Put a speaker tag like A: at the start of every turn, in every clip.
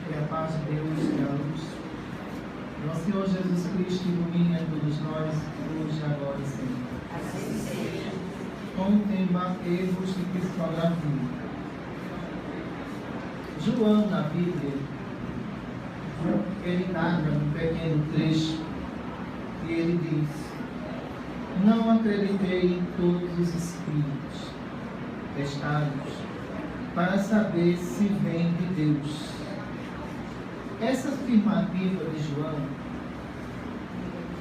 A: Que a paz de Deus e a luz do nosso Senhor Jesus Cristo ilumine a todos nós, hoje, agora e sempre.
B: Assim seja.
A: Com o tema Erros de Psicografia. João, na Bíblia, ele narra um pequeno trecho e ele diz: não acreditei em todos os espíritos testados para saber se vem de Deus. Essa afirmativa de João,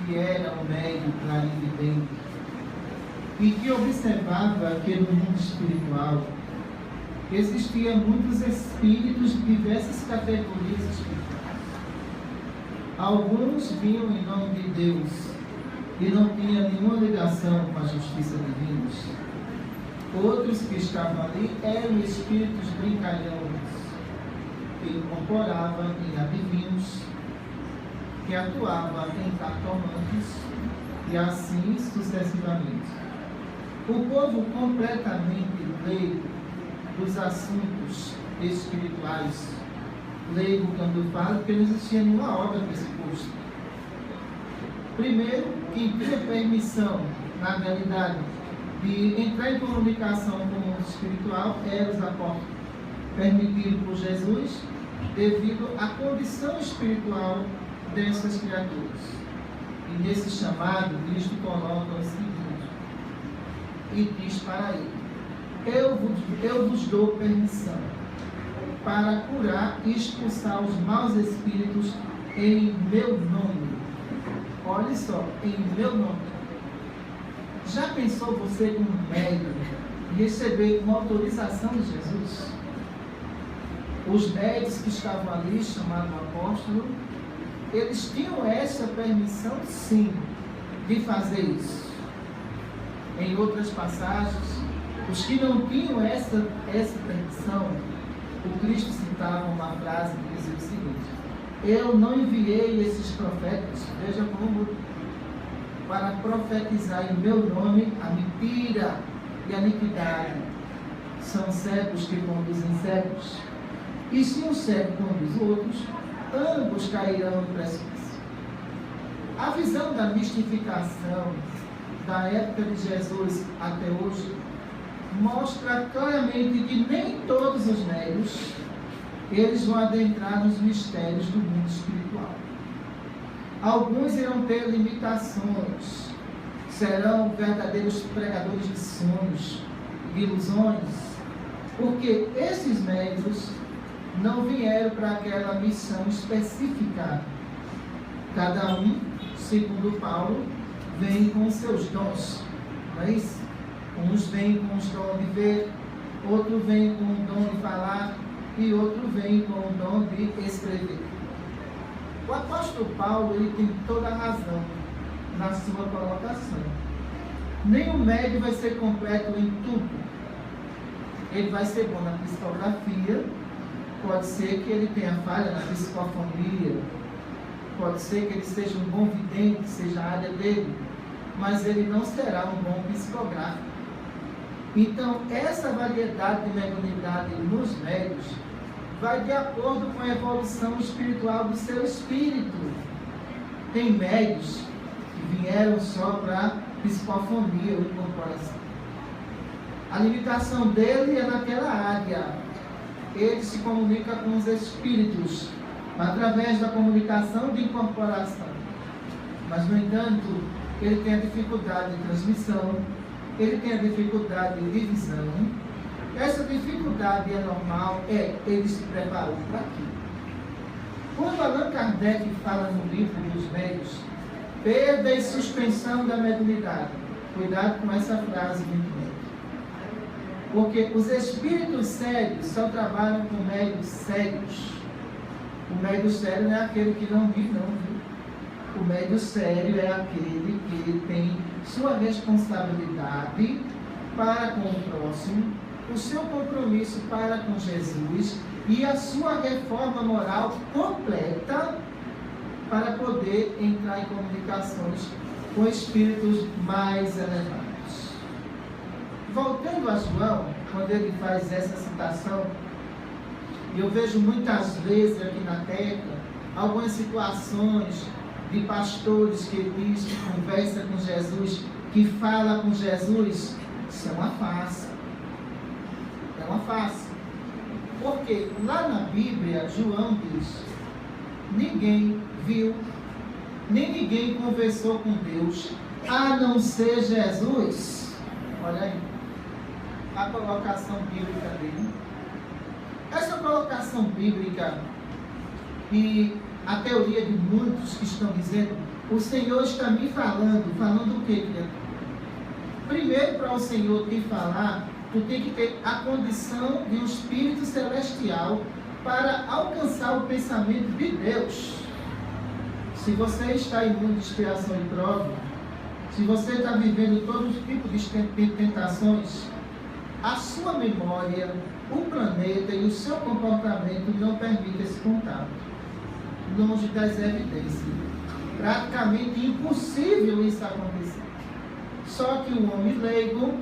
A: que era um médium clarividente e que observava que no mundo espiritual existiam muitos espíritos de diversas categorias espirituais. Alguns vinham em nome de Deus e não tinham nenhuma ligação com a justiça divina. Outros que estavam ali eram espíritos brincalhões, que incorporavam em adivinhos, que atuavam em cartomantes e assim sucessivamente. O povo completamente leigo dos assuntos espirituais, leigo quando eu falo, porque não existia nenhuma obra pressuposta. Primeiro, quem tinha permissão, na realidade, de entrar em comunicação com o mundo espiritual eram os apóstolos, permitido por Jesus devido à condição espiritual dessas criaturas. E nesse chamado, Cristo coloca o seguinte, e diz para ele: eu vos dou permissão para curar e expulsar os maus espíritos em meu nome. Olha só, em meu nome. Já pensou você como médium receber uma autorização de Jesus? Os médicos que estavam ali, chamado apóstolo, eles tinham essa permissão, sim, de fazer isso. Em outras passagens, os que não tinham essa permissão, o Cristo citava uma frase que dizia o seguinte: eu não enviei esses profetas, veja como, para profetizar em meu nome a mentira e a iniquidade. São cegos que conduzem cegos. E se um cego conduz outros, ambos cairão no precipício. A visão da mistificação da época de Jesus até hoje mostra claramente que nem todos os médios eles vão adentrar nos mistérios do mundo espiritual. Alguns irão ter limitações, serão verdadeiros pregadores de sonhos, de ilusões, porque esses médios não vieram para aquela missão específica. Cada um, segundo Paulo, vem com os seus dons, não é isso? Uns vêm com os dons de ver, outro vem com o dom de falar e outro vem com o dom de escrever. O apóstolo Paulo, ele tem toda a razão na sua colocação. Nenhum médium vai ser completo em tudo. Ele vai ser bom na psicografia, pode ser que ele tenha falha na psicofonia, pode ser que ele seja um bom vidente, seja a área dele, mas ele não será um bom psicógrafo. Então, essa variedade de mediunidade nos médios vai de acordo com a evolução espiritual do seu espírito. Tem médios que vieram só para psicofonia ou incorporação. A limitação dele é naquela área. Ele se comunica com os espíritos através da comunicação de incorporação. Mas, no entanto, ele tem a dificuldade de transmissão, ele tem a dificuldade de visão. Essa dificuldade é normal, ele se preparou para aquilo. Quando Allan Kardec fala no livro dos médios, perda e suspensão da mediunidade, cuidado com essa frase muito bem. Porque os espíritos sérios só trabalham com médios sérios. O médio sério não é aquele que não vive, não vive. O médio sério é aquele que tem sua responsabilidade para com o próximo, o seu compromisso para com Jesus e a sua reforma moral completa para poder entrar em comunicações com espíritos mais elevados. Voltando a João, quando ele faz essa citação, Eu vejo muitas vezes aqui na terra algumas situações de pastores que diz que conversa com Jesus, que fala com Jesus. Isso é uma farsa. É uma farsa. Porque lá na Bíblia, João diz: ninguém viu, nem ninguém conversou com Deus, a não ser Jesus. Olha aí a colocação bíblica dele. Essa colocação bíblica e a teoria de muitos que estão dizendo: o Senhor está me falando. Falando o quê, criatura? Primeiro, para o Senhor te falar, tu tem que ter a condição de um espírito celestial para alcançar o pensamento de Deus. Se você está em mundo de expiação e prova, se você está vivendo todo tipo de tentações, a sua memória, o planeta e o seu comportamento não permitem esse contato. Longe das evidências. Praticamente impossível isso acontecer. Só que o homem leigo,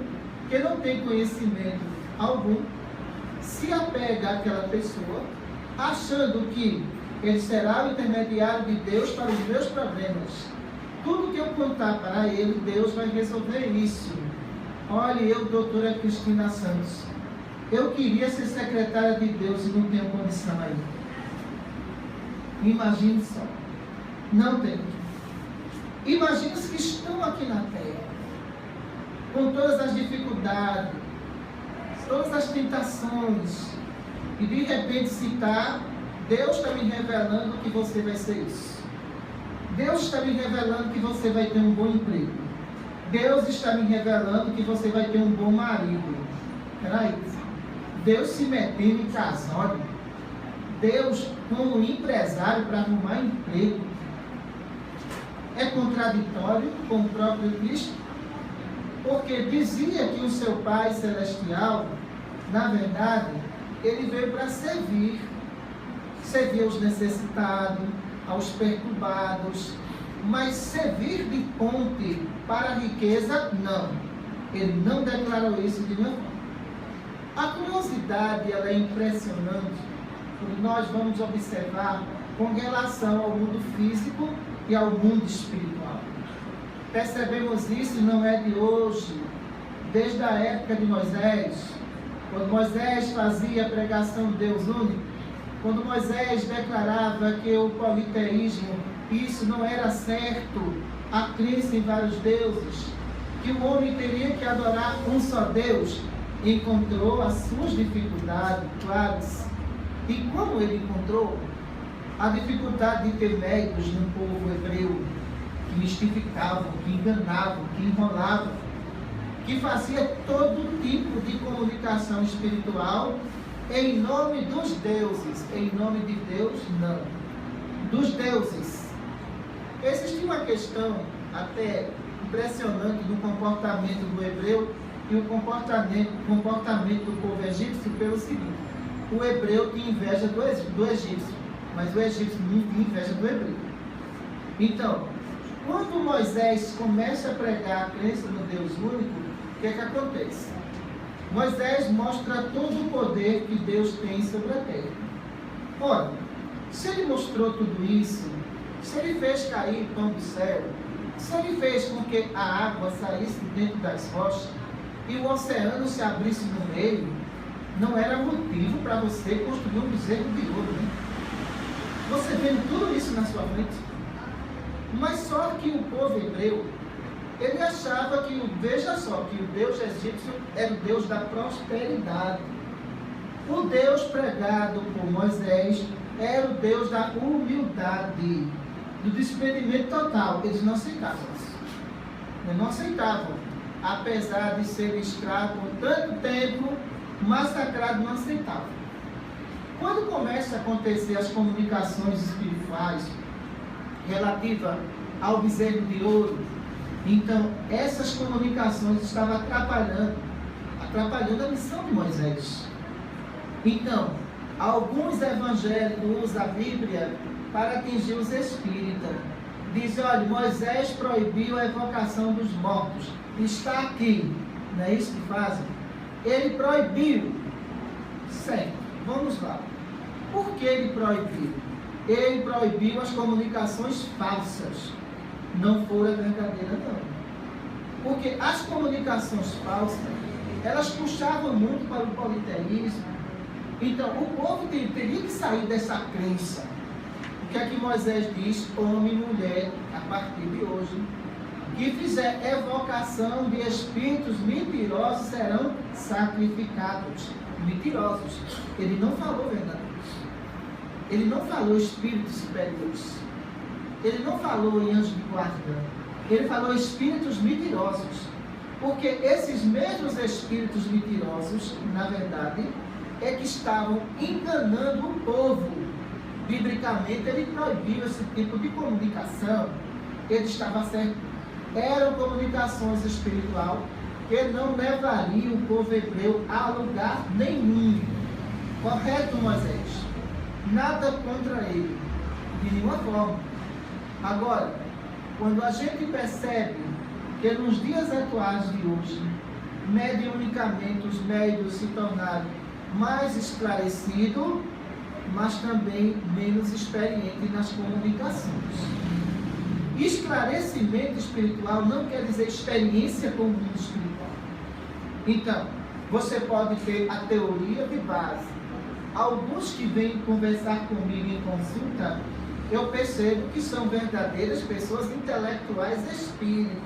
A: que não tem conhecimento algum, se apega àquela pessoa, achando que ele será o intermediário de Deus para os meus problemas. Tudo que eu contar para ele, Deus vai resolver isso. Olha, eu, doutora Cristina Santos, eu queria ser secretária de Deus e não tenho condição ainda. Imagine só. Não tem. Imagine os que estão aqui na terra, com todas as dificuldades, todas as tentações, e de repente citar: Deus está me revelando que você vai ser isso. Deus está me revelando que você vai ter um bom emprego. Deus está me revelando que você vai ter um bom marido. Peraí. Deus se metendo em casório. Deus como empresário para arrumar emprego. É contraditório com o próprio Cristo. Porque dizia que o seu Pai Celestial, na verdade, ele veio para servir. Servir aos necessitados, aos perturbados, mas servir de ponte para a riqueza, não. Ele não declarou isso de nenhuma forma. A curiosidade, ela é impressionante, quando nós vamos observar com relação ao mundo físico e ao mundo espiritual. Percebemos isso, não é de hoje, desde a época de Moisés, quando Moisés fazia a pregação de Deus único, quando Moisés declarava que o politeísmo, isso não era certo, a crença em vários deuses, que o homem teria que adorar um só Deus, encontrou as suas dificuldades, claro. E como ele encontrou? A dificuldade de ter médicos no povo hebreu, que mistificavam, que enganavam, que enrolavam, que fazia todo tipo de comunicação espiritual em nome dos deuses. Em nome de Deus, não. Dos deuses. Existe uma questão até impressionante no comportamento do hebreu e o comportamento do povo egípcio pelo seguinte: o hebreu tinha inveja do egípcio, mas o egípcio não tinha inveja do hebreu. Então, quando Moisés começa a pregar a crença no Deus único, o que acontece? Moisés mostra todo o poder que Deus tem sobre a terra. Ora, se ele mostrou tudo isso, se ele fez cair pão do céu, se ele fez com que a água saísse de dentro das rochas e o oceano se abrisse no meio, não era motivo para você construir um bezerro de ouro, né? Você vendo tudo isso na sua frente. Mas só que o povo hebreu, ele achava que, veja só, que o Deus egípcio era o Deus da prosperidade. O Deus pregado por Moisés era o Deus da humildade, do desprendimento total. Eles não aceitavam isso. Eles não aceitavam. Apesar de ser escravo por tanto tempo, massacrado, não aceitavam. Quando começa a acontecer as comunicações espirituais relativas ao bezerro de ouro, então essas comunicações estavam atrapalhando a missão de Moisés. Então, alguns evangélicos usam a Bíblia para atingir os espíritas. Dizem: olha, Moisés proibiu a evocação dos mortos. Está aqui. Não é isso que fazem? Ele proibiu. Certo, vamos lá. Por que ele proibiu? Ele proibiu as comunicações falsas. Não foram a verdadeira, não. Porque as comunicações falsas, elas puxavam muito para o politeísmo. Então, o povo teria que sair dessa crença. O que é que Moisés diz? Homem e mulher, a partir de hoje, que fizer evocação de espíritos mentirosos serão sacrificados. Mentirosos. Ele não falou verdadeiros. Ele não falou espíritos superiores. Ele não falou em anjo de guarda. Ele falou espíritos mentirosos. Porque esses mesmos espíritos mentirosos, na verdade, é que estavam enganando o povo. Biblicamente, ele proibiu esse tipo de comunicação. Ele estava certo. Eram comunicações espirituais que não levariam o povo hebreu a lugar nenhum. Correto, Moisés? Nada contra ele, de nenhuma forma. Agora, quando a gente percebe que nos dias atuais de hoje, mediunicamente os médios se tornaram mais esclarecidos, mas também menos experientes nas comunicações. Esclarecimento espiritual não quer dizer experiência com o mundo espiritual. Então, você pode ter a teoria de base. Alguns que vêm conversar comigo em consulta, eu percebo que são verdadeiras pessoas intelectuais espíritas.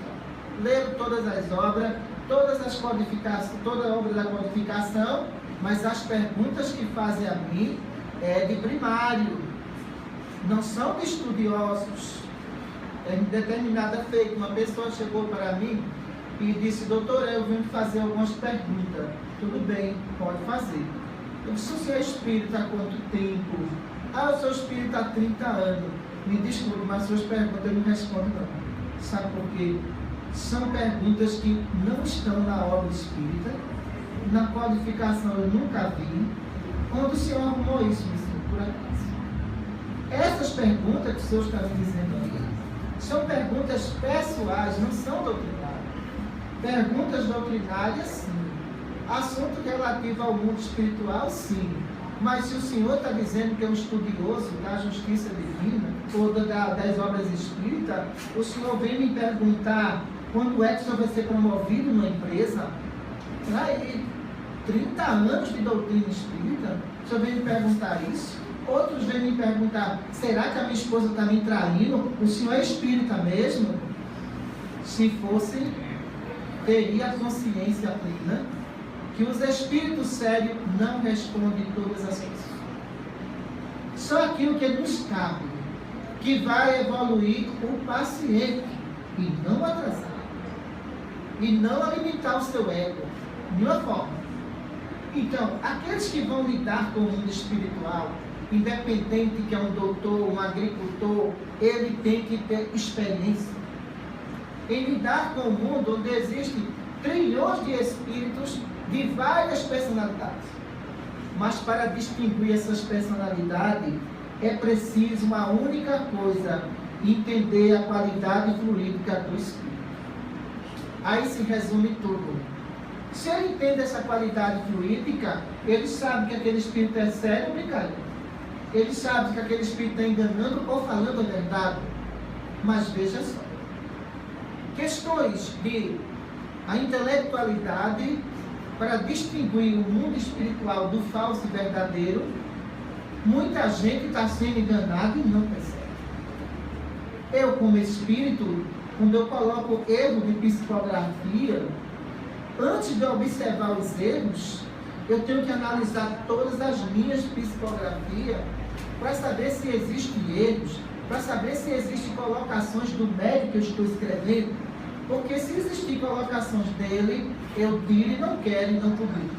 A: Leram todas as obras, todas as codificações, toda a obra da codificação, mas as perguntas que fazem a mim é de primário. Não são de estudiosos. Em determinada feita, uma pessoa chegou para mim e disse: doutor, eu vim fazer algumas perguntas. Tudo bem, pode fazer. Eu disse: o senhor é espírita há quanto tempo? Ah, eu sou espírita há 30 anos. Me desculpe, mas suas perguntas eu não respondo não. Sabe por quê? São perguntas que não estão na obra espírita, na codificação eu nunca vi. Onde o senhor arrumou isso, por acaso? Essas perguntas que o senhor está me dizendo aqui são perguntas pessoais, não são doutrinárias. Perguntas doutrinárias, sim. Assunto relativo ao mundo espiritual, sim. Mas se o senhor está dizendo que é um estudioso da justiça divina, ou das obras espíritas, o senhor vem me perguntar quando é que o senhor vai ser promovido numa empresa? Aí, 30 anos de doutrina espírita, o senhor vem me perguntar isso? Outros vêm me perguntar: será que a minha esposa está me traindo? O senhor é espírita mesmo? Se fosse, teria a consciência plena que os espíritos sérios não respondem todas as coisas. Só aquilo que nos cabe, que vai evoluir o paciente e não atrasar. E não alimentar o seu ego, de nenhuma forma. Então, aqueles que vão lidar com o mundo espiritual, independente que é um doutor, um agricultor, ele tem que ter experiência em lidar com o mundo onde existem trilhões de espíritos de várias personalidades. Mas para distinguir essas personalidades, é preciso uma única coisa: entender a qualidade fluídica do espírito. Aí se resume tudo. Se ele entende essa qualidade fluídica, ele sabe que aquele espírito é sério ou brincadeira. Ele sabe que aquele espírito está enganando ou falando a verdade. Mas veja só, questões de a intelectualidade para distinguir o mundo espiritual do falso e verdadeiro, muita gente está sendo enganada e não percebe. Eu, como espírito, quando eu coloco erro de psicografia, antes de observar os erros, eu tenho que analisar todas as minhas psicografias para saber se existem erros, para saber se existem colocações do médico que eu estou escrevendo, porque se existem colocações dele, eu tiro e não quero e não publico.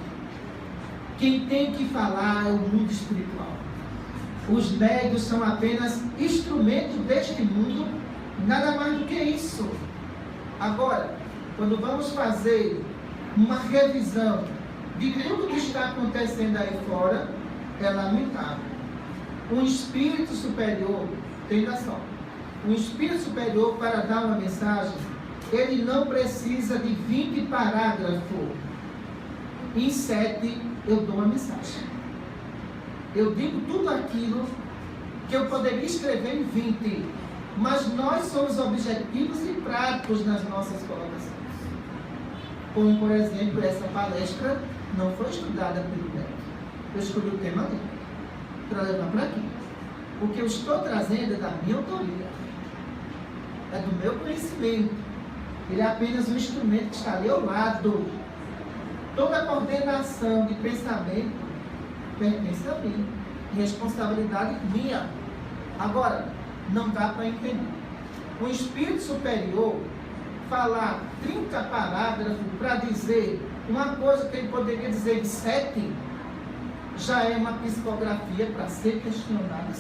A: Quem tem que falar é o mundo espiritual. Os médios são apenas instrumentos deste mundo, nada mais do que isso. Agora, quando vamos fazer uma revisão de tudo que está acontecendo aí fora, é lamentável. Um espírito superior, entenda só, um espírito superior, para dar uma mensagem, ele não precisa de 20 parágrafos. Em 7 eu dou uma mensagem. Eu digo tudo aquilo que eu poderia escrever em 20, mas nós somos objetivos e práticos nas nossas colocações. Como, por exemplo, essa palestra não foi estudada pelo médico. Eu escolhi o tema ali, para levar para aqui. O que eu estou trazendo é da minha autoria, é do meu conhecimento. Ele é apenas um instrumento que está ali ao lado. Toda a coordenação de pensamento pertence a mim. Responsabilidade minha. Agora, não dá para entender. Um espírito superior falar 30 parágrafos para dizer uma coisa que ele poderia dizer em 7, já é uma psicografia para ser questionada.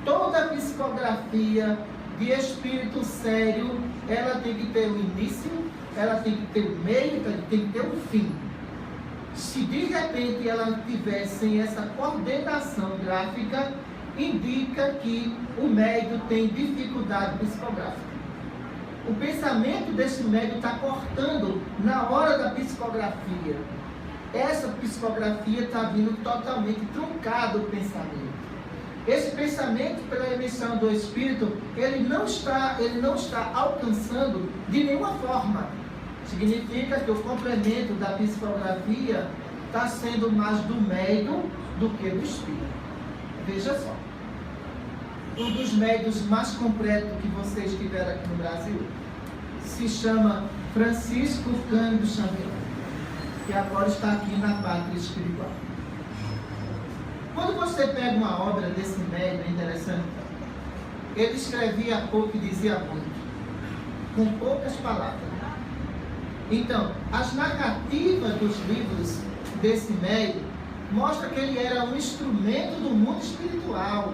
A: Toda psicografia de espírito sério, ela tem que ter um início, ela tem que ter um meio, ela tem que ter um fim. Se de repente ela tivesse essa coordenação gráfica, indica que o médium tem dificuldade psicográfica. O pensamento desse médium está cortando na hora da psicografia. Essa psicografia está vindo totalmente truncado o pensamento. Esse pensamento, pela emissão do Espírito, ele não está alcançando de nenhuma forma. Significa que o complemento da psicografia está sendo mais do médium do que do Espírito. Veja só. Um dos médiuns mais completos que vocês tiveram aqui no Brasil se chama Francisco Cândido Xavier, que agora está aqui na pátria espiritual. Quando você pega uma obra desse médium, é interessante, ele escrevia pouco e dizia muito, com poucas palavras. Então, as narrativas dos livros desse médium mostram que ele era um instrumento do mundo espiritual.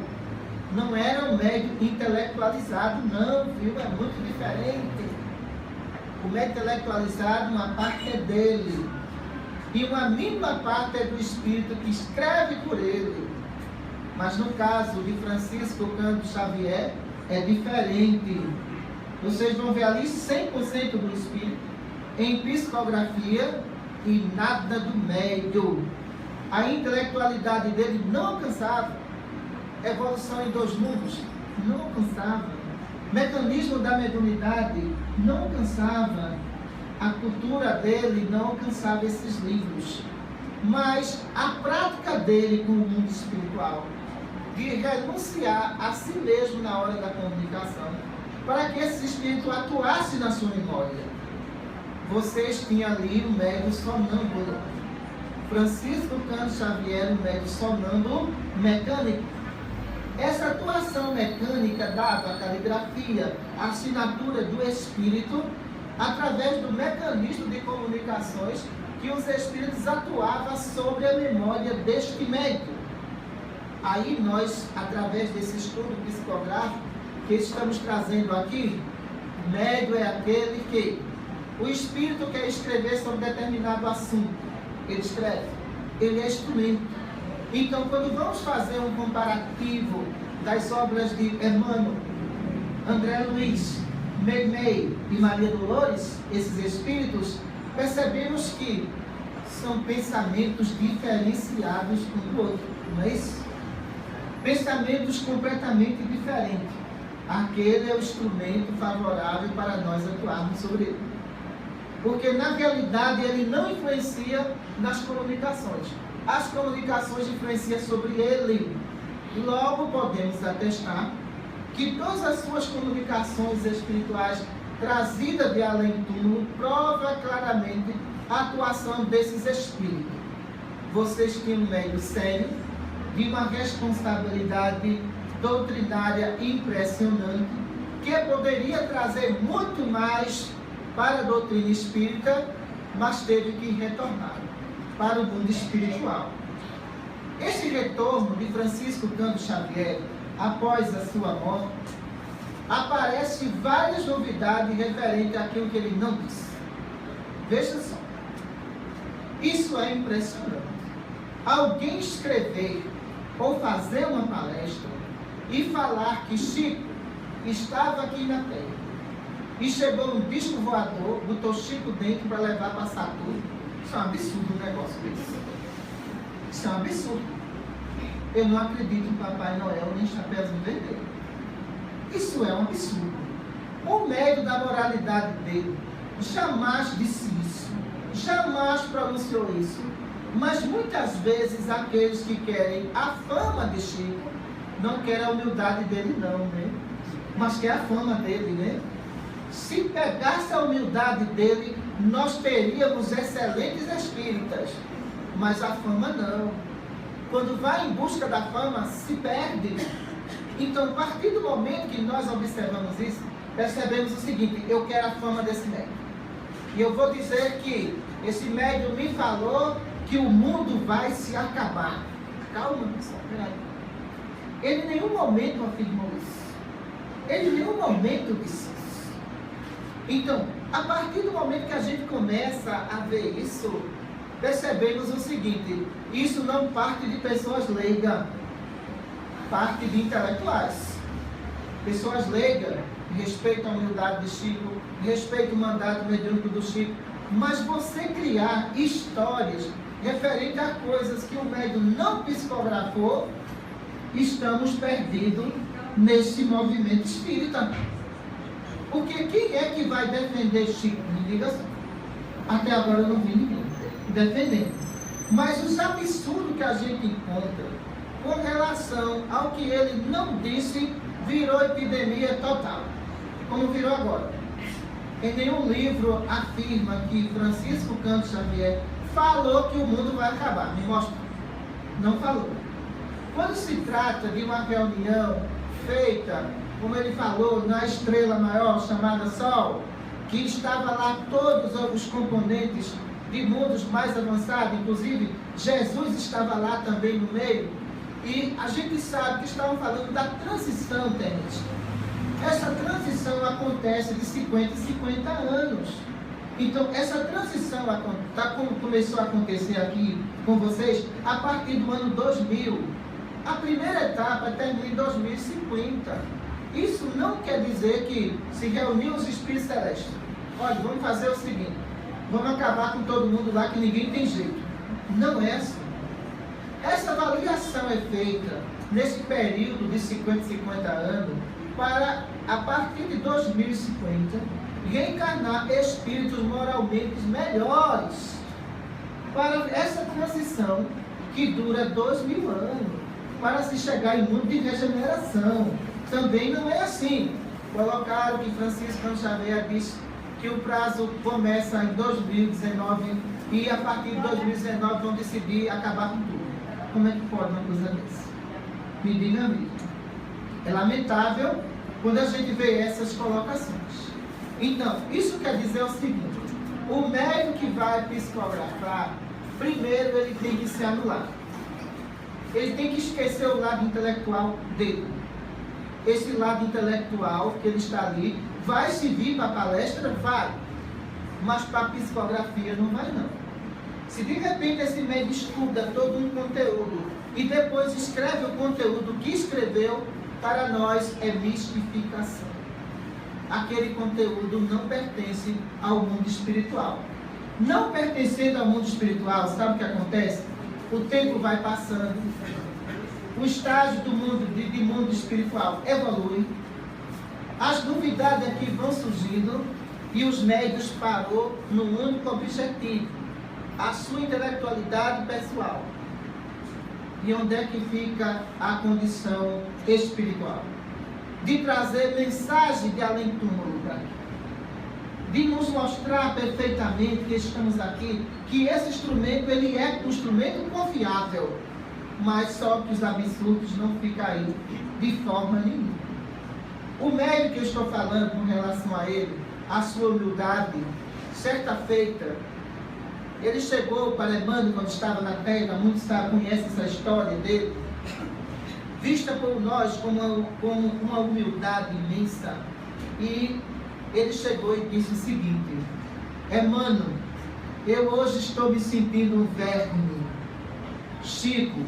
A: Não era um médium intelectualizado, não, viu? É muito diferente. O médium intelectualizado, uma parte é dele. E uma mínima parte é do Espírito que escreve por ele. Mas no caso de Francisco Cândido Xavier, é diferente. Vocês vão ver ali 100% do Espírito em psicografia e nada do médium. A intelectualidade dele não alcançava. Evolução em 2 mundos, não alcançava. Mecanismo da mediunidade, não alcançava. A cultura dele não alcançava esses livros. Mas a prática dele com o mundo espiritual, de renunciar a si mesmo na hora da comunicação, para que esse espírito atuasse na sua memória. Vocês tinham ali o médium sonâmbulo. Francisco Cândido Xavier, o médium sonâmbulo mecânico. Essa atuação mecânica dava a caligrafia, a assinatura do espírito, através do mecanismo de comunicações que os espíritos atuavam sobre a memória deste médium. Aí nós, através desse estudo psicográfico que estamos trazendo aqui, o médium é aquele que o espírito quer escrever sobre determinado assunto. Ele escreve, ele é instrumento. Então, quando vamos fazer um comparativo das obras de Emmanuel, André Luiz, Meimei e Maria Dolores, esses espíritos, percebemos que são pensamentos diferenciados um do outro, não é isso? Pensamentos completamente diferentes. Aquele é o instrumento favorável para nós atuarmos sobre ele. Porque, na realidade, ele não influencia nas comunicações. As comunicações influenciam sobre ele. Logo, podemos atestar que todas as suas comunicações espirituais trazidas de além-túmulo prova claramente a atuação desses espíritos. Vocês tinham um médium sério, de uma responsabilidade doutrinária impressionante, que poderia trazer muito mais para a doutrina espírita, mas teve que retornar para o mundo espiritual. Esse retorno de Francisco Cândido Xavier, após a sua morte, aparece várias novidades referentes àquilo que ele não disse. Veja só. Isso é impressionante. Alguém escrever ou fazer uma palestra e falar que Chico estava aqui na Terra e chegou um disco voador, botou Chico dentro para levar para Saturno. Isso é um absurdo um negócio desse. Isso é um absurdo. Eu não acredito em Papai Noel nem Chapeuzinho Vermelho. Isso é um absurdo. O médio da moralidade dele jamais disse isso, jamais pronunciou isso. Mas muitas vezes aqueles que querem a fama de Chico não querem a humildade dele não, né? Mas quer a fama dele, né? Se pegasse a humildade dele, nós teríamos excelentes espíritas, mas a fama não. Quando vai em busca da fama, se perde. Então, a partir do momento que nós observamos isso, percebemos o seguinte: eu quero a fama desse médium. E eu vou dizer que esse médium me falou que o mundo vai se acabar. Calma, pessoal, peraí. Ele em nenhum momento afirmou isso. Ele em nenhum momento disse isso. Então, a partir do momento que a gente começa a ver isso, percebemos o seguinte: isso não parte de pessoas leigas, parte de intelectuais. Pessoas leigas respeitam a humildade de Chico, respeitam o mandato mediúnico do Chico, mas você criar histórias referentes a coisas que o médium não psicografou, estamos perdidos nesse movimento espírita. Porque quem é que vai defender Chico? Me diga assim. Até agora eu não vi ninguém defendendo. Mas os absurdos que a gente encontra com relação ao que ele não disse, virou epidemia total. Como virou agora. Em nenhum livro afirma que Francisco Cândido Xavier falou que o mundo vai acabar. Me mostra. Não falou. Quando se trata de uma reunião feita, como ele falou, na estrela maior chamada Sol, que estava lá todos os componentes de mundos mais avançados, inclusive Jesus estava lá também no meio, e a gente sabe que estavam falando da transição terrestre. Essa transição acontece de 50 em 50 anos. Então, essa transição começou a acontecer aqui com vocês a partir do ano 2000. A primeira etapa termina em 2050. Isso não quer dizer que se reuniu os espíritos celestes. Olha, vamos fazer o seguinte: vamos acabar com todo mundo lá que ninguém tem jeito. Não é assim. Essa avaliação é feita nesse período de 50, 50 anos para, a partir de 2050, reencarnar espíritos moralmente melhores para essa transição que dura 2000 anos, para se chegar em mundo de regeneração. Também não é assim. Colocaram que Francisco Cândido Xavier disse que o prazo começa em 2019 e a partir de 2019 vão decidir acabar com tudo. Como é que pode uma coisa dessa? Me diga a mim. É lamentável quando a gente vê essas colocações. Então, isso quer dizer o seguinte: o médium que vai psicografar, primeiro ele tem que se anular. Ele tem que esquecer o lado intelectual dele. Esse lado intelectual que ele está ali, vai servir para a palestra? Vai. Mas para a psicografia não vai não. Se de repente esse médium estuda todo um conteúdo e depois escreve o conteúdo que escreveu, para nós é mistificação. Aquele conteúdo não pertence ao mundo espiritual. Não pertencendo ao mundo espiritual, sabe o que acontece? O tempo vai passando, o estágio do mundo, de mundo espiritual evolui, as novidades aqui vão surgindo e os médios parou num único objetivo: a sua intelectualidade pessoal. E onde é que fica a condição espiritual? De trazer mensagem de além-túmulo para aqui. De nos mostrar perfeitamente que estamos aqui, que esse instrumento ele é um instrumento confiável, mas só que os absurdos não ficam aí de forma nenhuma. O médium que eu estou falando com relação a ele, a sua humildade, certa feita, ele chegou para Emmanuel quando estava na Terra, muitos conhecem essa história dele, vista por nós como uma humildade imensa. E ele chegou e disse o seguinte: Emmanuel, eu hoje estou me sentindo um verme. Chico,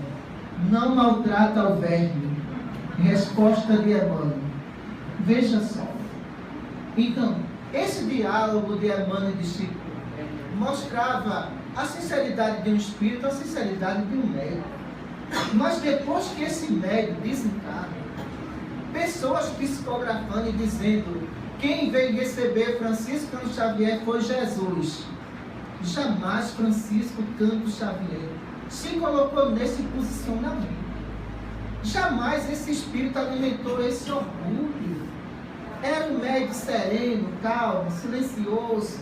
A: não maltrata o verme. Resposta de Emmanuel. Veja só. Então, esse diálogo de Emmanuel e de Chico mostrava a sinceridade de um espírito, a sinceridade de um médium. Mas depois que esse médium desencarna, pessoas psicografando e dizendo: quem veio receber Francisco Cândido Xavier foi Jesus. Jamais Francisco Cândido Xavier se colocou nesse posicionamento. Jamais esse espírito alimentou esse orgulho. Era um médium sereno, calmo, silencioso,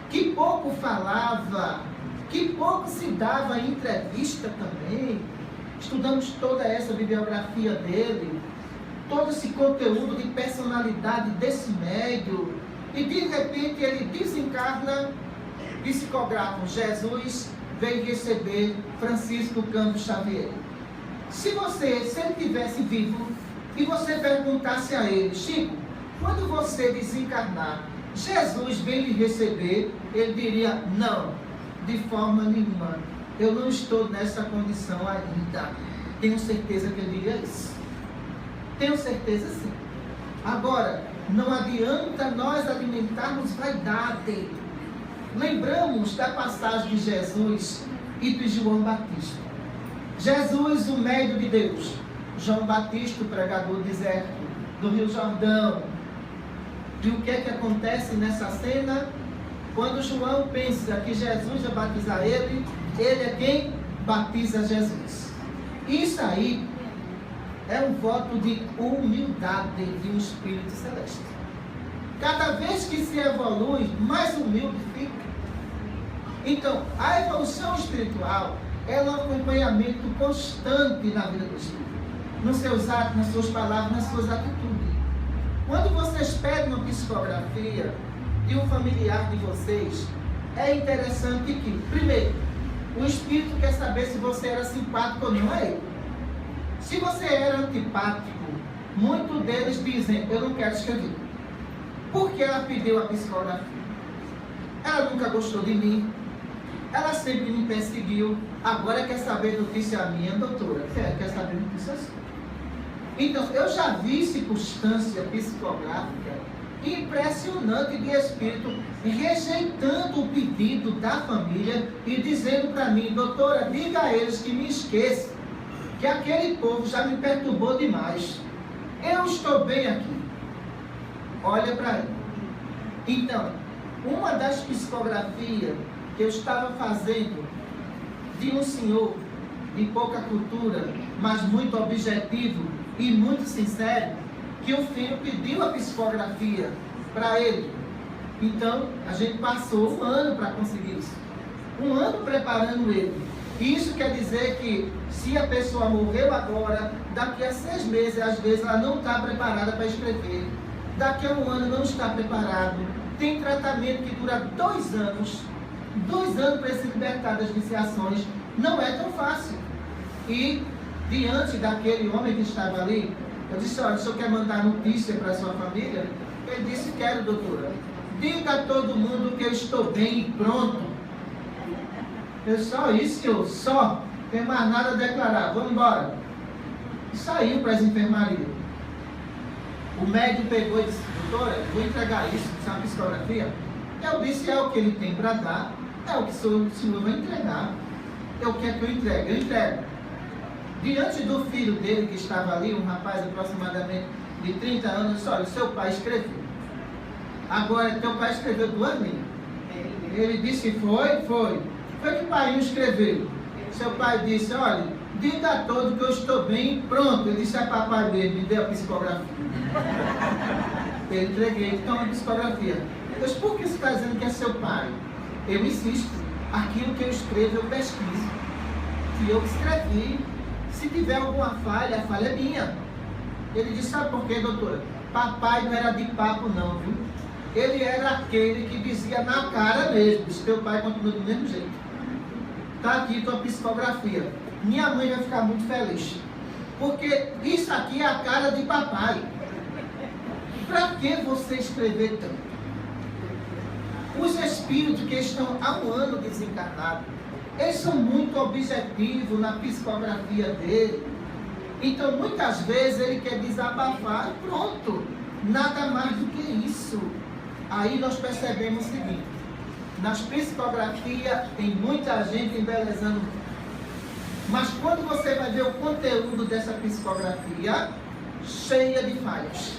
A: que pouco falava, que pouco se dava em entrevista também. Estudamos toda essa bibliografia dele, todo esse conteúdo de personalidade desse médium, e de repente ele desencarna, psicografam: Jesus veio receber Francisco Cândido Xavier. Se ele estivesse vivo e você perguntasse a ele: Chico, quando você desencarnar, Jesus veio lhe receber? Ele diria: não, de forma nenhuma, eu não estou nessa condição ainda. Tenho certeza que ele diria isso. Tenho certeza, sim. Agora, não adianta nós alimentarmos vaidade. Lembramos da passagem de Jesus e de João Batista. Jesus, o médium de Deus. João Batista, o pregador deserto do Rio Jordão. E o que é que acontece nessa cena? Quando João pensa que Jesus vai batizar ele é quem batiza Jesus. Isso aí é um voto de humildade de um espírito celeste. Cada vez que se evolui, mais humilde fica. Então, a evolução espiritual é um acompanhamento constante na vida do espírito, nos seus atos, nas suas palavras, nas suas atitudes. Quando vocês pedem uma psicografia de um familiar de vocês, é interessante que, primeiro, o espírito quer saber se você era simpático ou não a ele. Se você era antipático, muitos deles dizem: eu não quero escrever. Porque ela pediu a psicografia. Ela nunca gostou de mim. Ela sempre me perseguiu. Agora quer saber notícia minha, doutora. Quer saber notícia sua. Então, eu já vi circunstância psicográfica impressionante de espírito rejeitando o pedido da família e dizendo para mim: doutora, diga a eles que me esqueçam, que aquele povo já me perturbou demais. Eu estou bem aqui. Olha para ele. Então, uma das psicografias que eu estava fazendo de um senhor de pouca cultura, mas muito objetivo e muito sincero, que o filho pediu a psicografia para ele. Então, a gente passou um ano para conseguir isso. Um ano preparando ele. Isso quer dizer que, se a pessoa morreu agora, daqui a 6 meses, às vezes, ela não está preparada para escrever. Daqui a um ano não está preparado. Tem tratamento que dura 2 anos. 2 anos para se libertar das viciações. Não é tão fácil. E, diante daquele homem que estava ali, eu disse: olha, o senhor quer mandar notícia para a sua família? Ele disse: quero, doutora. Diga a todo mundo que eu estou bem e pronto. Eu: só isso, senhor? Só? Não tem mais nada a declarar. Vamos embora. E saiu para as enfermarias. O médico pegou e disse: doutora, vou entregar isso, isso é uma psicografia. Eu disse: é o que ele tem para dar, é o que o senhor vai entregar. Eu quero que eu entregue, eu entrego. Diante do filho dele que estava ali, um rapaz aproximadamente de 30 anos, disse: olha, seu pai escreveu. Agora, teu pai escreveu 2 linhas. Ele disse: foi. Foi que o pai escreveu. Seu pai disse: olha, diga a todos que eu estou bem e pronto. Ele disse: é papai dele, me deu a psicografia. Eu entreguei, então, a psicografia. Eu disse: por que você está dizendo que é seu pai? Eu insisto, aquilo que eu escrevo eu pesquiso. Se eu escrevi, se tiver alguma falha, a falha é minha. Ele disse: sabe por quê, doutora? Papai não era de papo não, viu? Ele era aquele que dizia na cara mesmo: disse, teu pai continua do mesmo jeito. Está aqui tua psicografia. Minha mãe vai ficar muito feliz, porque isso aqui é a cara de papai. Para que você escrever tanto? Os espíritos que estão há um ano desencarnados, eles são muito objetivos na psicografia dele. Então, muitas vezes, ele quer desabafar e pronto. Nada mais do que isso. Aí nós percebemos o seguinte: nas psicografias tem muita gente embelezando. Mas quando você vai ver o conteúdo dessa psicografia, cheia de falhas.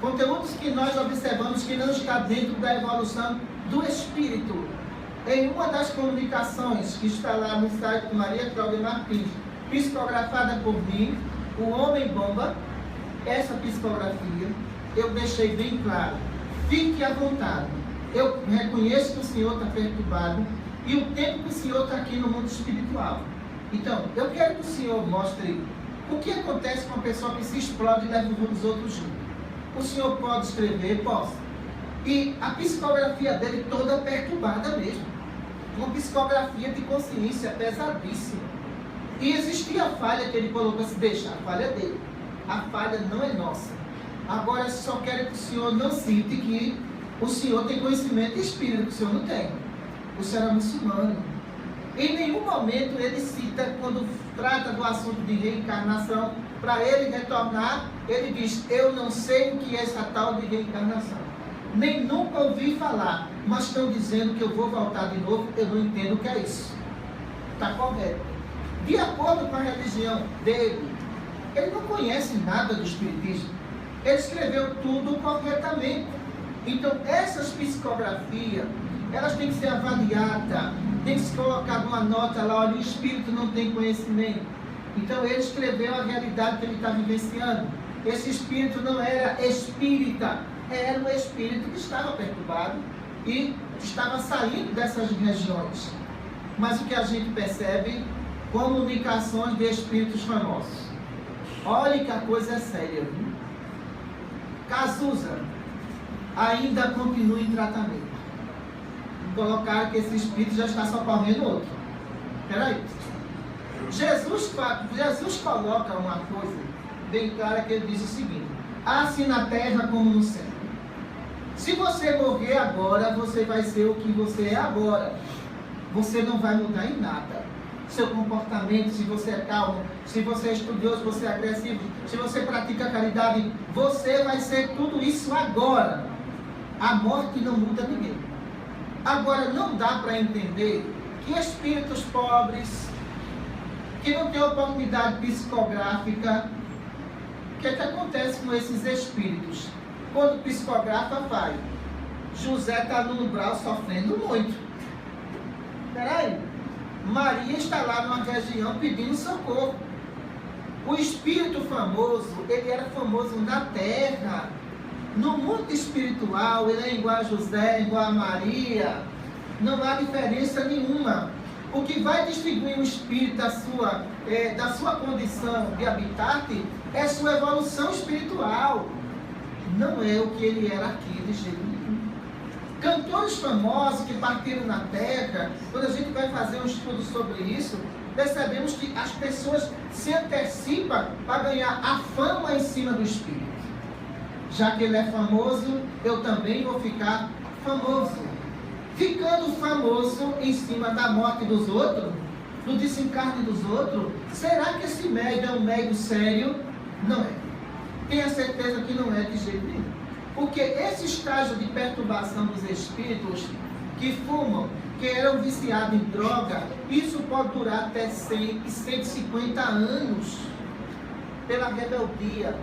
A: Conteúdos que nós observamos que não está dentro da evolução do espírito. Em uma das comunicações que está lá no site de Maria Cláudia Martins, psicografada por mim, o Homem Bomba, essa psicografia, eu deixei bem claro. Fique à vontade. Eu reconheço que o senhor está perturbado e o tempo que o senhor está aqui no mundo espiritual. Então, eu quero que o senhor mostre o que acontece com uma pessoa que se explode e leva os outros juntos. O senhor pode escrever? Posso. E a psicografia dele toda perturbada mesmo. Uma psicografia de consciência pesadíssima. E existia a falha que ele colocou assim, deixa, a falha dele. A falha não é nossa. Agora, eu só quero que o senhor não cite que o senhor tem conhecimento espírita, que o senhor não tem. O senhor é muçulmano. Em nenhum momento ele cita, quando trata do assunto de reencarnação, para ele retornar, ele diz, eu não sei o que é essa tal de reencarnação. Nem nunca ouvi falar, mas estão dizendo que eu vou voltar de novo, eu não entendo o que é isso. Está correto. De acordo com a religião dele, ele não conhece nada do espiritismo. Ele escreveu tudo corretamente. Então, essas psicografias, elas têm que ser avaliadas, tem que se colocar uma nota lá, olha, o espírito não tem conhecimento. Então, ele escreveu a realidade que ele está vivenciando. Esse espírito não era espírita, era um espírito que estava perturbado e estava saindo dessas regiões. Mas o que a gente percebe, comunicações de espíritos famosos. Olha que a coisa é séria, viu? Cazuza ainda continua em tratamento. Colocaram que esse espírito já está socorrendo outro. Peraí. Jesus coloca uma coisa bem clara, que ele diz o seguinte: assim na terra como no céu. Se você morrer agora, você vai ser o que você é agora. Você não vai mudar em nada. Seu comportamento, se você é calmo, se você é estudioso, você é agressivo, se você pratica caridade, você vai ser tudo isso agora. A morte não muda ninguém. Agora, não dá para entender que espíritos pobres, que não têm oportunidade psicográfica, o que acontece com esses espíritos? Quando psicografa, faz. José está no umbral sofrendo muito. Peraí. Maria está lá numa região pedindo socorro. O espírito famoso, ele era famoso na terra. No mundo espiritual, ele é igual a José, igual a Maria. Não há diferença nenhuma. O que vai distinguir o espírito da sua condição de habitante é sua evolução espiritual. Não é o que ele era aqui de jeito nenhum. Cantores famosos que partiram na terra, quando a gente vai fazer um estudo sobre isso, percebemos que as pessoas se antecipam para ganhar a fama em cima do espírito. Já que ele é famoso, eu também vou ficar famoso. Ficando famoso em cima da morte dos outros, do desencarne dos outros, será que esse médium é um médium sério? Não é. Tenha certeza que não é de jeito nenhum. Porque esse estágio de perturbação dos espíritos que fumam, que eram viciados em droga, isso pode durar até 100 e 150 anos. Pela rebeldia.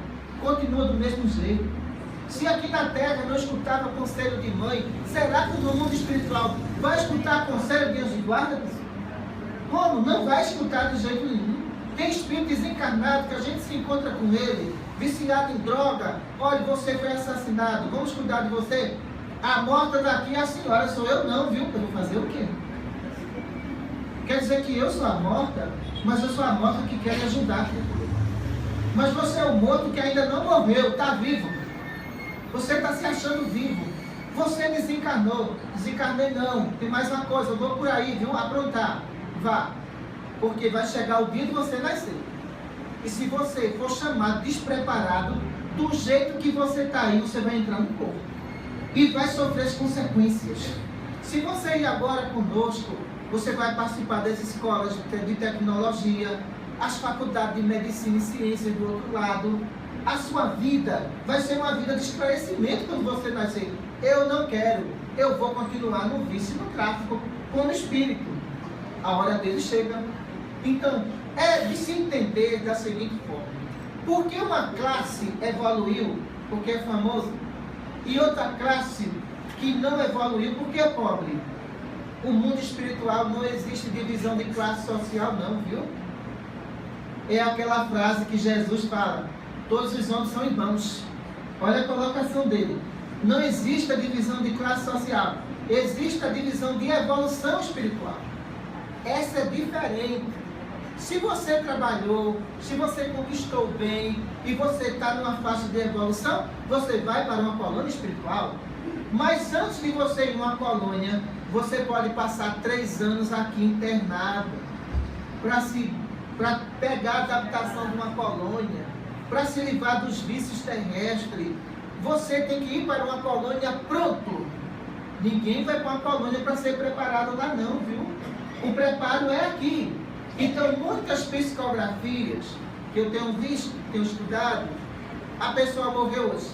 A: Continua do mesmo jeito. Se aqui na terra não escutava conselho de mãe, será que no mundo espiritual vai escutar conselho de anjo de guarda? Como? Não vai escutar de jeito nenhum. Tem espírito desencarnado que a gente se encontra com ele, viciado em droga. Olha, você foi assassinado, vamos cuidar de você. A morta daqui é a senhora, sou eu não, viu? Eu vou fazer o quê? Quer dizer que eu sou a morta, mas eu sou a morta que quer ajudar. Mas você é o morto que ainda não morreu, está vivo. Você está se achando vivo. Você desencarnou. Desencarnei não. Tem mais uma coisa, eu vou por aí, viu? Aprontar. Vá. Porque vai chegar o dia de você nascer. E se você for chamado despreparado, do jeito que você está aí, você vai entrar no corpo. E vai sofrer as consequências. Se você ir agora conosco, você vai participar das escolas de tecnologia, as faculdades de medicina e ciência do outro lado. A sua vida vai ser uma vida de esclarecimento quando você nascer. Eu não quero. Eu vou continuar no vício e no tráfico como espírito. A hora dele chega. Então, é de se entender da seguinte forma: por que uma classe evoluiu porque é famoso e outra classe que não evoluiu porque é pobre? O mundo espiritual não existe divisão de classe social não, viu? É aquela frase que Jesus fala: todos os homens são irmãos. Olha a colocação dele. Não existe a divisão de classe social, existe a divisão de evolução espiritual. Essa é diferente. Se você trabalhou, se você conquistou bem e você está numa faixa de evolução, você vai para uma colônia espiritual. Mas antes de você ir numa colônia, você pode passar 3 anos aqui internado para pegar a adaptação de uma colônia, para se livrar dos vícios terrestres. Você tem que ir para uma colônia pronto. Ninguém vai para uma colônia para ser preparado lá não, viu? O preparo é aqui. Então, muitas psicografias que eu tenho visto, tenho estudado, a pessoa morreu hoje.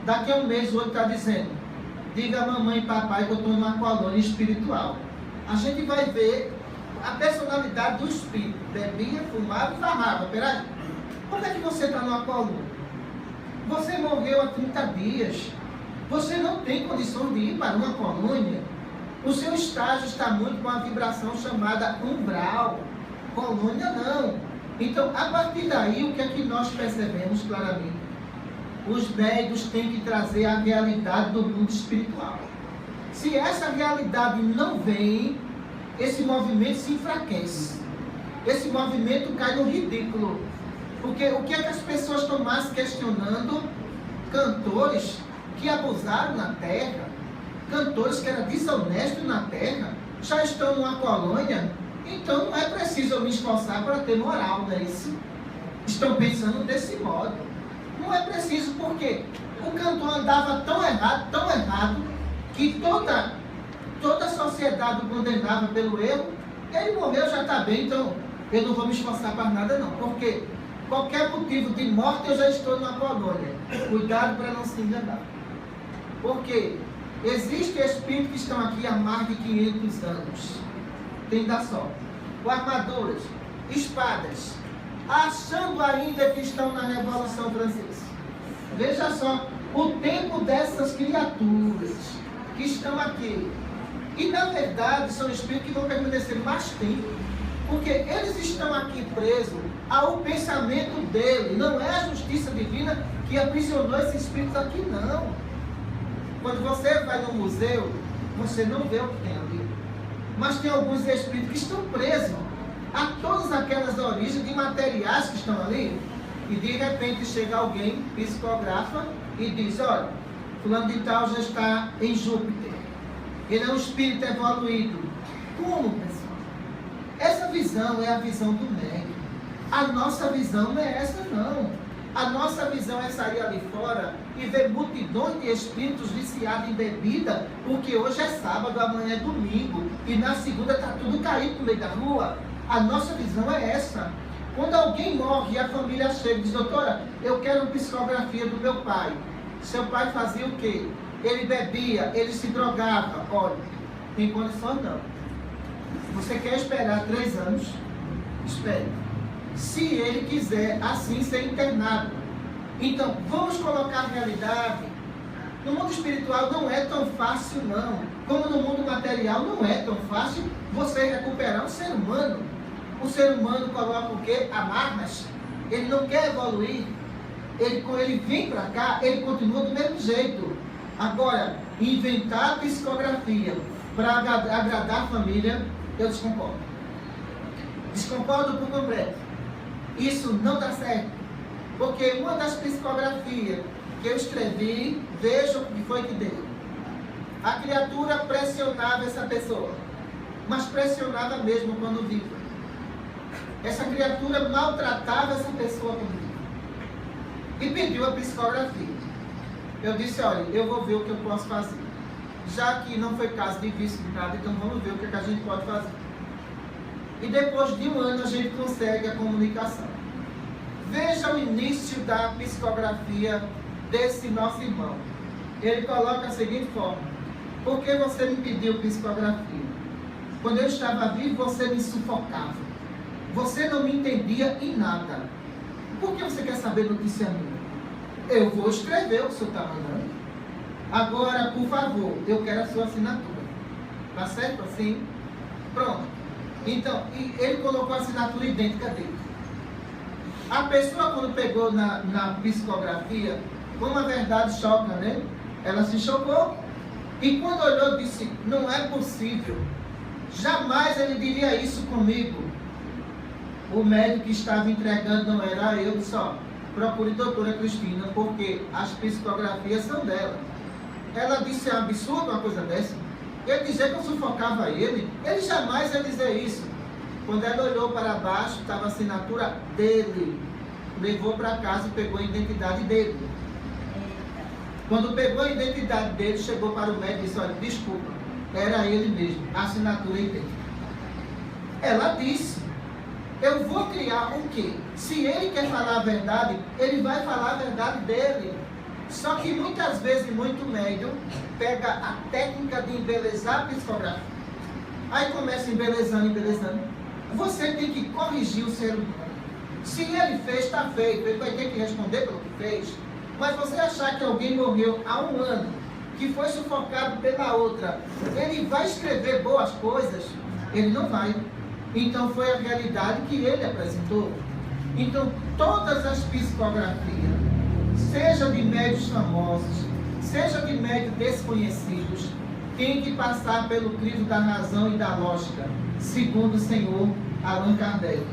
A: Daqui a um mês o outro está dizendo: diga a mamãe e papai que eu estou numa colônia espiritual. A gente vai ver a personalidade do espírito. Bebia, fumava e farrava. Peraí, como é que você está numa colônia? Você morreu há 30 dias. Você não tem condição de ir para uma colônia. O seu estágio está muito com a vibração chamada umbral. Colônia não. Então, a partir daí, o que é que nós percebemos claramente? Os médios têm que trazer a realidade do mundo espiritual. Se essa realidade não vem, esse movimento se enfraquece. Esse movimento cai no ridículo. Porque o que é que as pessoas estão mais questionando? Cantores que abusaram na terra, cantores que eram desonestos na terra, já estão numa colônia. Então não é preciso eu me esforçar para ter moral, não é isso? Estão pensando desse modo. Não é preciso, porque o cantor andava tão errado, que toda a sociedade o condenava pelo erro. Ele morreu, já está bem, então eu não vou me esforçar para nada não. Porque qualquer motivo de morte eu já estou numa colônia. Cuidado para não se enganar. Porque existem espíritos que estão aqui há mais de 500 anos. Tem da sorte. Com armaduras, espadas, achando ainda que estão na Revolução Francesa. Veja só o tempo dessas criaturas que estão aqui. E na verdade são espíritos que vão permanecer mais tempo. Porque eles estão aqui presos ao pensamento dele. Não é a justiça divina que aprisionou esses espíritos aqui, não. Quando você vai no museu, você não vê o que tem ali. Mas tem alguns espíritos que estão presos a todas aquelas origens de materiais que estão ali. E de repente chega alguém, psicografa, e diz: olha, fulano de tal já está em Júpiter. Ele é um espírito evoluído. Como, pessoal? Essa visão é a visão do médium. A nossa visão não é essa, não. A nossa visão é sair ali fora e ver multidões de espíritos viciados em bebida, porque hoje é sábado, amanhã é domingo, e na segunda está tudo caído no meio da rua. A nossa visão é essa. Quando alguém morre e a família chega e diz: doutora, eu quero uma psicografia do meu pai. Seu pai fazia o quê? Ele bebia, ele se drogava. Olha, tem condição não. Você quer esperar 3 anos? Espere. Se ele quiser assim ser internado. Então, vamos colocar a realidade. No mundo espiritual não é tão fácil não. Como no mundo material não é tão fácil você recuperar um ser humano. O ser humano coloca o quê? Amarras. Ele não quer evoluir. Quando ele vem para cá, ele continua do mesmo jeito. Agora, inventar a psicografia para agradar a família, eu desconcordo. Desconcordo por completo. Isso não dá certo. Porque uma das psicografias que eu escrevi, veja o que foi que deu. A criatura pressionava essa pessoa, mas pressionava mesmo quando viva. Essa criatura maltratava essa pessoa quando viva. E pediu a psicografia. Eu disse: olha, eu vou ver o que eu posso fazer. Já que não foi caso de vício de nada, então vamos ver o que a gente pode fazer. E depois de 1 ano a gente consegue a comunicação. Veja o início da psicografia desse nosso irmão. Ele coloca a seguinte forma: por que você me pediu psicografia? Quando eu estava vivo, você me sufocava. você não me entendia em nada. Por que você quer saber notícia minha? Eu vou escrever o que o senhor está mandando. Agora, por favor, eu quero a sua assinatura. Tá certo assim? Pronto. Então, e ele colocou a assinatura idêntica dele. A pessoa, quando pegou na psicografia, como a verdade choca, né? Ela se chocou. E quando olhou, disse, não é possível. Jamais ele diria isso comigo. O médico que estava entregando não era eu, só. Procure a doutora Cristina, porque as psicografias são dela. Ela disse, é um absurdo uma coisa dessa. Ele dizia que eu sufocava ele jamais ia dizer isso. Quando ela olhou para baixo, estava a assinatura dele. Levou para casa e pegou a identidade dele. Quando pegou a identidade dele, chegou para o médico e disse, olha, desculpa, era ele mesmo, a assinatura idêntica. Ela disse, eu vou criar o quê? Se ele quer falar a verdade, ele vai falar a verdade dele. Só que muitas vezes, muito médium pega a técnica de embelezar a psicografia. Aí começa embelezando. Você tem que corrigir o ser humano. Se ele fez, está feito. Ele vai ter que responder pelo que fez. Mas você achar que alguém morreu há 1 ano, que foi sufocado pela outra, ele vai escrever boas coisas? Ele não vai. Então foi a realidade que ele apresentou. Então todas as psicografias, seja de médios famosos, seja de médios desconhecidos, tem que passar pelo crivo da razão e da lógica, segundo o senhor Allan Kardec.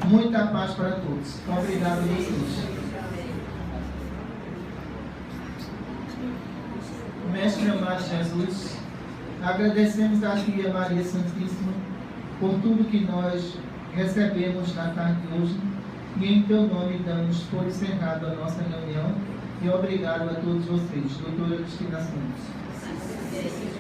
A: Muita paz para todos. Obrigado a vocês. Mestre amado Jesus, agradecemos a Tia Maria Santíssima por tudo que nós recebemos na tarde de hoje, e em teu nome damos por encerrado a nossa reunião, e obrigado a todos vocês. Doutora Cristina Santos.